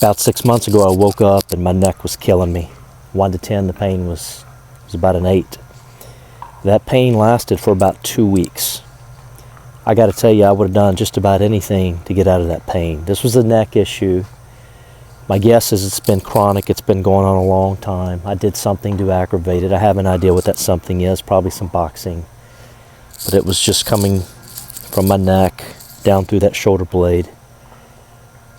About 6 months ago, I woke up and my neck was killing me. 1 to 10, the pain was about an 8. That pain lasted for about 2 weeks. I got to tell you, I would have done just about anything to get out of that pain. This was a neck issue. My guess is it's been chronic. It's been going on a long time. I did something to aggravate it. I have an idea what that something is, probably some boxing. But it was just coming from my neck down through that shoulder blade.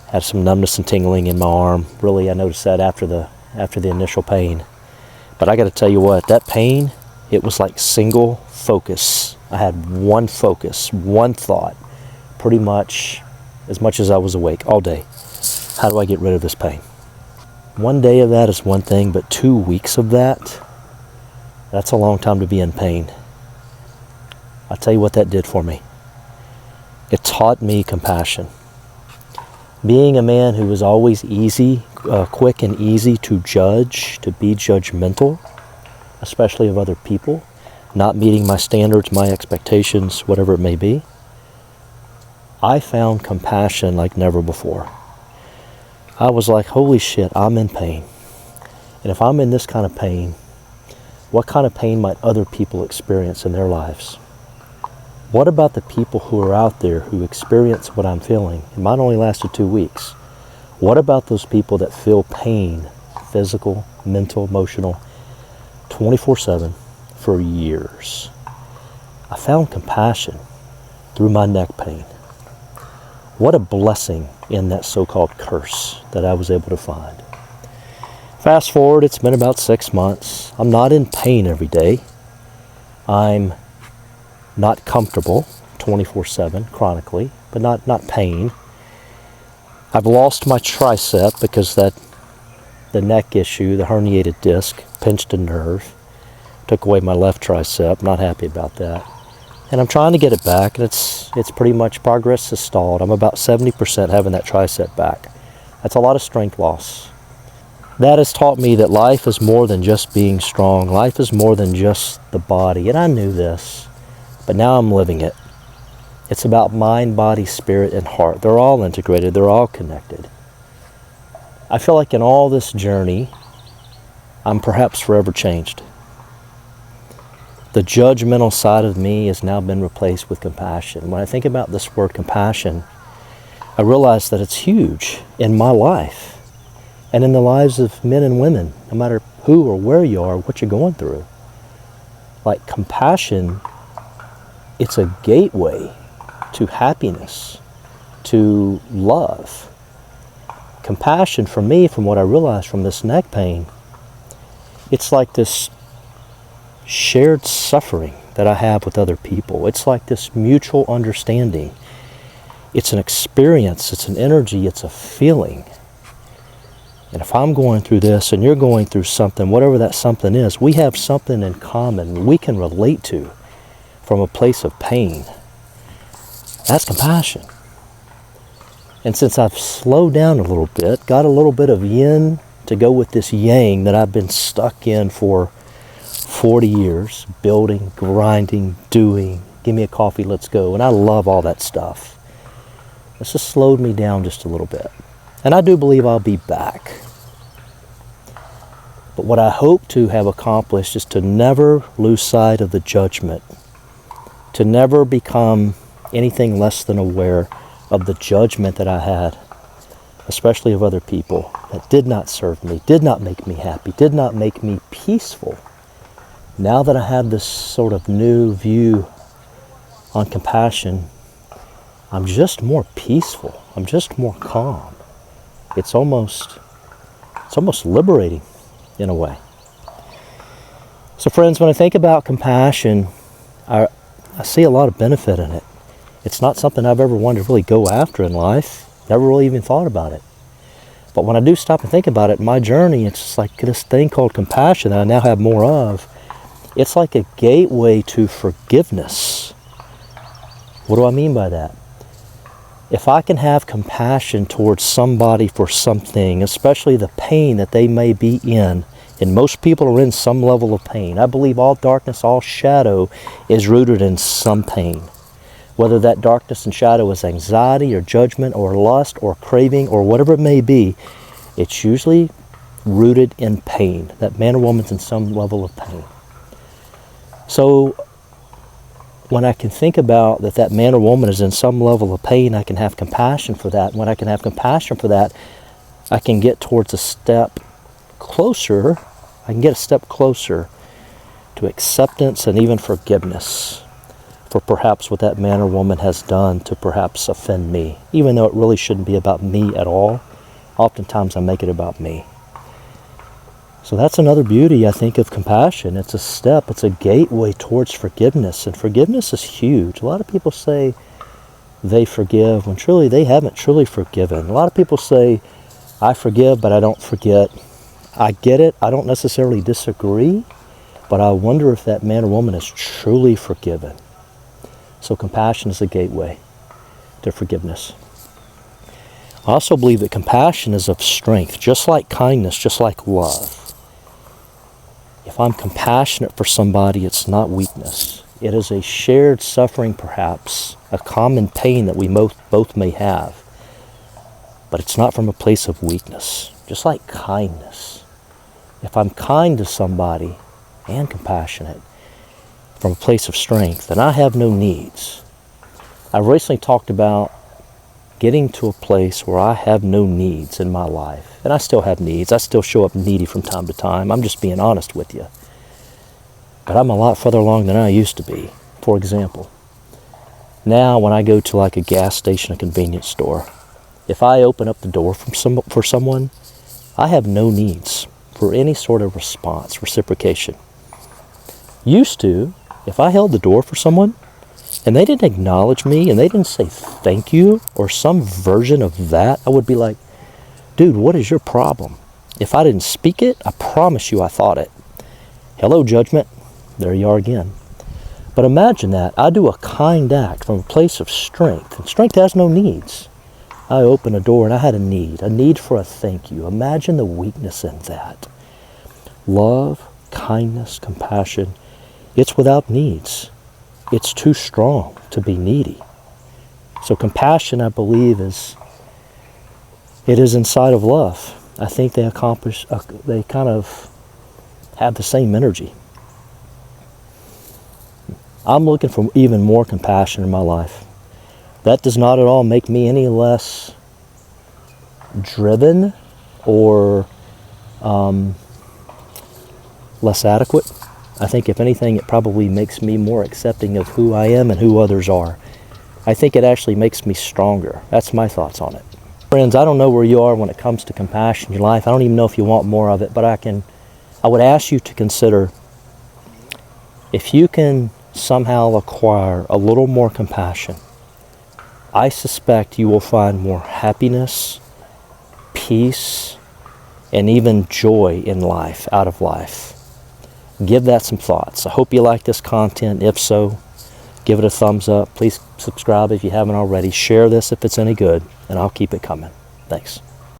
Had some numbness and tingling in my arm. Really, I noticed that after the initial pain. But I got to tell you what, that pain, it was like single focus. I had one focus, one thought, pretty much as I was awake all day. How do I get rid of this pain? 1 day of that is one thing, but 2 weeks of that, that's a long time to be in pain. I'll tell you what that did for me. It taught me compassion. Being a man who was always quick and easy to judge, to be judgmental, especially of other people, not meeting my standards, my expectations, whatever it may be, I found compassion like never before. I was like, holy shit, I'm in pain. And if I'm in this kind of pain, what kind of pain might other people experience in their lives? What about the people who are out there who experience what I'm feeling? It might only lasted 2 weeks. What about those people that feel pain, physical, mental, emotional, 24/7 for years? I found compassion through my neck pain. What a blessing in that so-called curse that I was able to find. Fast forward, it's been about 6 months. I'm not in pain every day. I'm not comfortable 24/7 chronically, but not pain. I've lost my tricep because the neck issue, the herniated disc, pinched a nerve, took away my left tricep. Not happy about that. And I'm trying to get it back, and it's pretty much, progress has stalled. I'm about 70% having that tricep back. That's a lot of strength loss. That has taught me that life is more than just being strong. Life is more than just the body, and I knew this, but now I'm living it. It's about mind, body, spirit, and heart. They're all integrated. They're all connected. I feel like in all this journey, I'm perhaps forever changed. The judgmental side of me has now been replaced with compassion. When I think about this word compassion, I realize that it's huge in my life and in the lives of men and women, no matter who or where you are, what you're going through. Like compassion, it's a gateway to happiness, to love. Compassion for me, from what I realized from this neck pain, it's like this shared suffering that I have with other people. It's like this mutual understanding. It's an experience, it's an energy, it's a feeling. And if I'm going through this and you're going through something, whatever that something is, we have something in common we can relate to from a place of pain. That's compassion. And since I've slowed down a little bit, got a little bit of yin to go with this yang that I've been stuck in for 40 years, building, grinding, doing, give me a coffee, let's go. And I love all that stuff. This has slowed me down just a little bit. And I do believe I'll be back. But what I hope to have accomplished is to never lose sight of the judgment, to never become anything less than aware of the judgment that I had, especially of other people that did not serve me, did not make me happy, did not make me peaceful. Now that I have this sort of new view on compassion, I'm just more peaceful. I'm just more calm. It's almost liberating in a way. So friends, when I think about compassion, I see a lot of benefit in it. It's not something I've ever wanted to really go after in life. Never really even thought about it. But when I do stop and think about it, in my journey, it's just like this thing called compassion that I now have more of. It's like a gateway to forgiveness. What do I mean by that? If I can have compassion towards somebody for something, especially the pain that they may be in, and most people are in some level of pain. I believe all darkness, all shadow is rooted in some pain. Whether that darkness and shadow is anxiety or judgment or lust or craving or whatever it may be, It's usually rooted in pain. That man or woman's in some level of pain. So when I can think about that man or woman is in some level of pain, I can have compassion for that. When I can have compassion for that, I can get towards a step closer. I can get a step closer to acceptance and even forgiveness for perhaps what that man or woman has done to perhaps offend me. Even though it really shouldn't be about me at all, oftentimes I make it about me. So that's another beauty, I think, of compassion. It's a step, it's a gateway towards forgiveness. And forgiveness is huge. A lot of people say they forgive when truly they haven't truly forgiven. A lot of people say, I forgive, but I don't forget. I get it. I don't necessarily disagree, but I wonder if that man or woman is truly forgiven. So compassion is a gateway to forgiveness. I also believe that compassion is of strength, just like kindness, just like love. If I'm compassionate for somebody, it's not weakness. It is a shared suffering, perhaps, a common pain that we both may have. But it's not from a place of weakness, just like kindness. If I'm kind to somebody and compassionate from a place of strength, then I have no needs. I recently talked about getting to a place where I have no needs in my life. And I still have needs. I still show up needy from time to time. I'm just being honest with you. But I'm a lot further along than I used to be. For example, now when I go to like a gas station, a convenience store, if I open up the door for someone, I have no needs for any sort of response, reciprocation. Used to, if I held the door for someone, and they didn't acknowledge me, and they didn't say thank you, or some version of that, I would be like, dude, what is your problem? If I didn't speak it, I promise you I thought it. Hello, Judgement. There you are again. But imagine that. I do a kind act from a place of strength, and strength has no needs. I opened a door and I had a need for a thank you. Imagine the weakness in that. Love, kindness, compassion, it's without needs. It's too strong to be needy. So compassion, I believe, is inside of love. I think they kind of have the same energy. I'm looking for even more compassion in my life. That does not at all make me any less driven or less adequate. I think if anything, it probably makes me more accepting of who I am and who others are. I think it actually makes me stronger. That's my thoughts on it. Friends, I don't know where you are when it comes to compassion in your life. I don't even know if you want more of it, but I would ask you to consider if you can somehow acquire a little more compassion. I suspect you will find more happiness, peace, and even joy in life, out of life. Give that some thoughts. I hope you like this content. If so, give it a thumbs up. Please subscribe if you haven't already. Share this if it's any good, and I'll keep it coming. Thanks.